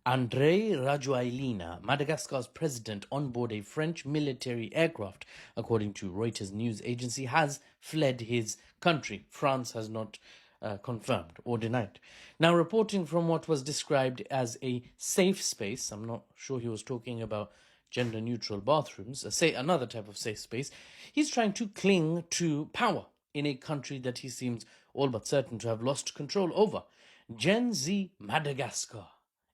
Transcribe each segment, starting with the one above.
Andry Rajoelina, Madagascar's president on board a French military aircraft, according to Reuters news agency, has fled his country. France has not confirmed or denied. Now, reporting from what was described as a safe space, I'm not sure he was talking about gender neutral bathrooms, say another type of safe space, he's trying to cling to power in a country that he seems all but certain to have lost control over. Gen Z Madagascar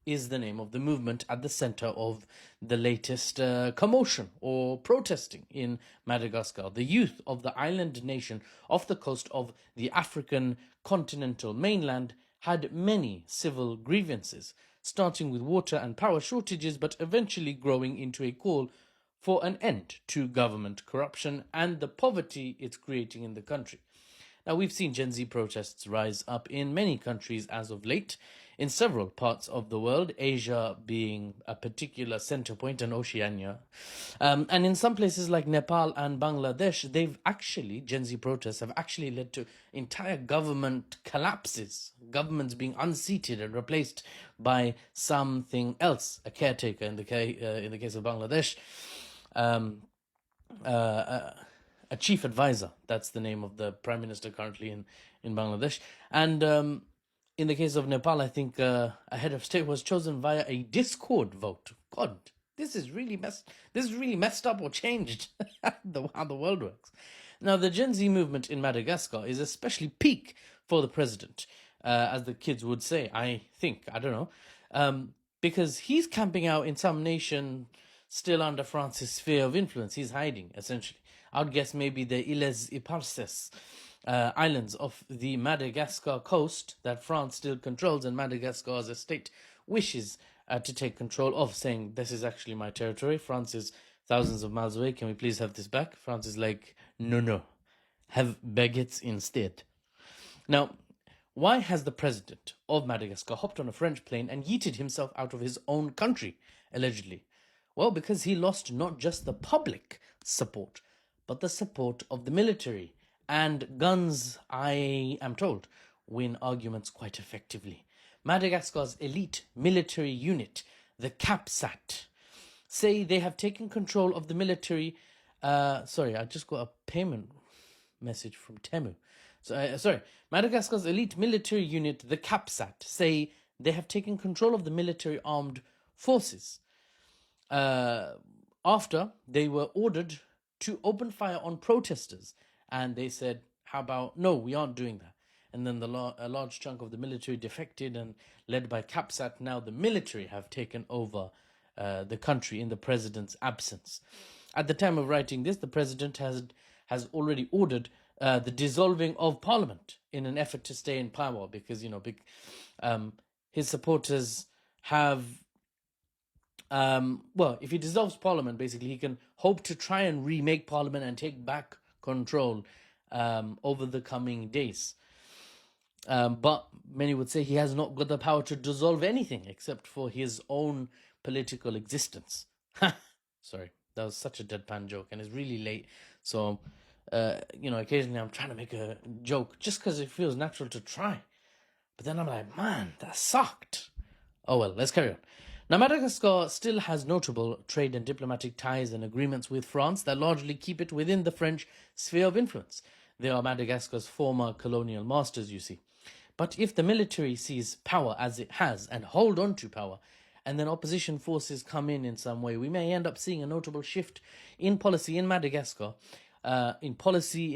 is the name of the movement at the center of the latest commotion or protesting in Madagascar. The youth of the island nation off the coast of the African continental mainland had many civil grievances, starting with water and power shortages, but eventually growing into a call for an end to government corruption and the poverty it's creating in the country. Now, we've seen Gen Z protests rise up in many countries as of late, in several parts of the world, Asia being a particular center point, and Oceania. And in some places like Nepal and Bangladesh, Gen Z protests have actually led to entire government collapses, governments being unseated and replaced by something else, a caretaker in the case of Bangladesh. A chief advisor, that's the name of the prime minister currently in Bangladesh. And in the case of Nepal, I think a head of state was chosen via a Discord vote. God, this is really messed up or changed how the world works. Now, the Gen Z movement in Madagascar is especially peak for the president, as the kids would say, I don't know, because he's camping out in some nation still under France's sphere of influence. He's hiding, essentially. I'd guess maybe the Îles Éparses islands of the Madagascar coast that France still controls, and Madagascar as a state wishes to take control of, saying, this is actually my territory. France is thousands of miles away. Can we please have this back? France is like, no, have baguettes instead. Now, why has the president of Madagascar hopped on a French plane and yeeted himself out of his own country, allegedly? Well, because he lost not just the public support, but the support of the military. And guns, I am told, win arguments quite effectively. Madagascar's elite military unit, the CAPSAT, say they have taken control of the military. Sorry, I just got a payment message from Temu. Madagascar's elite military unit, the CAPSAT, say they have taken control of the military armed forces after they were ordered to open fire on protesters. And they said, how about, no, we aren't doing that. And then a large chunk of the military defected, and led by CAPSAT, now the military have taken over the country in the president's absence. At the time of writing this, the president has already ordered the dissolving of parliament in an effort to stay in power, because, his supporters have, if he dissolves parliament, basically, he can hope to try and remake parliament and take back control over the coming days. But many would say he has not got the power to dissolve anything except for his own political existence. Sorry, that was such a deadpan joke, and it's really late. So, occasionally I'm trying to make a joke just because it feels natural to try. But then I'm like, man, that sucked. Oh well, let's carry on. Now, Madagascar still has notable trade and diplomatic ties and agreements with France that largely keep it within the French sphere of influence. They are Madagascar's former colonial masters, you see. But if the military sees power as it has and hold on to power, and then opposition forces come in some way, we may end up seeing a notable shift in policy in Madagascar, in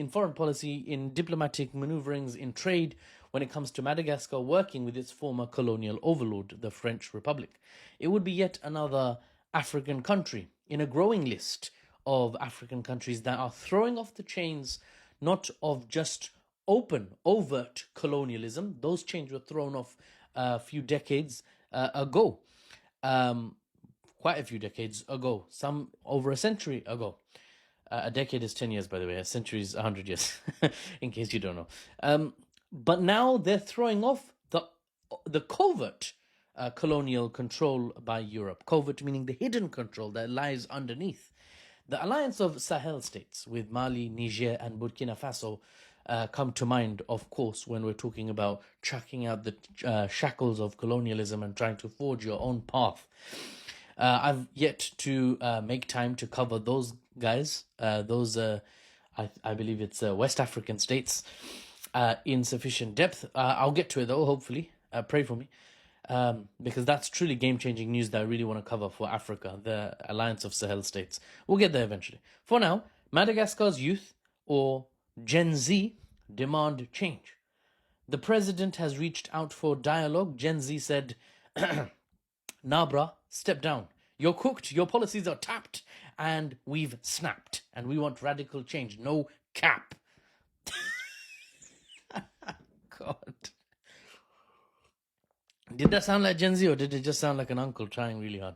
foreign policy, in diplomatic maneuverings, in trade, when it comes to Madagascar working with its former colonial overlord, the French Republic. It would be yet another African country in a growing list of African countries that are throwing off the chains, not of just open, overt colonialism. Those chains were thrown off a few decades ago. Quite a few decades ago. Some over a century ago. A decade is 10 years, by the way. A century is 100 years, in case you don't know. But now they're throwing off the covert colonial control by Europe. Covert meaning the hidden control that lies underneath. The alliance of Sahel states with Mali, Niger, and Burkina Faso come to mind, of course, when we're talking about chucking out the shackles of colonialism and trying to forge your own path. I've yet to make time to cover those guys, I believe it's West African states, in sufficient depth. I'll get to it though, hopefully. Pray for me. Because that's truly game-changing news that I really want to cover for Africa, the Alliance of Sahel States. We'll get there eventually. For now, Madagascar's youth, or Gen Z, demand change. The president has reached out for dialogue. Gen Z said, nah, bruh, step down. You're cooked, your policies are tapped, and we've snapped. And we want radical change. No cap. God. Did that sound like Gen Z, or did it just sound like an uncle trying really hard?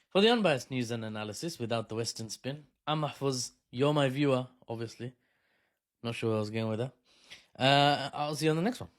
For the unbiased news and analysis without the Western spin, I'm Mahfouz. You're my viewer, obviously. Not sure where I was going with that. I'll see you on the next one.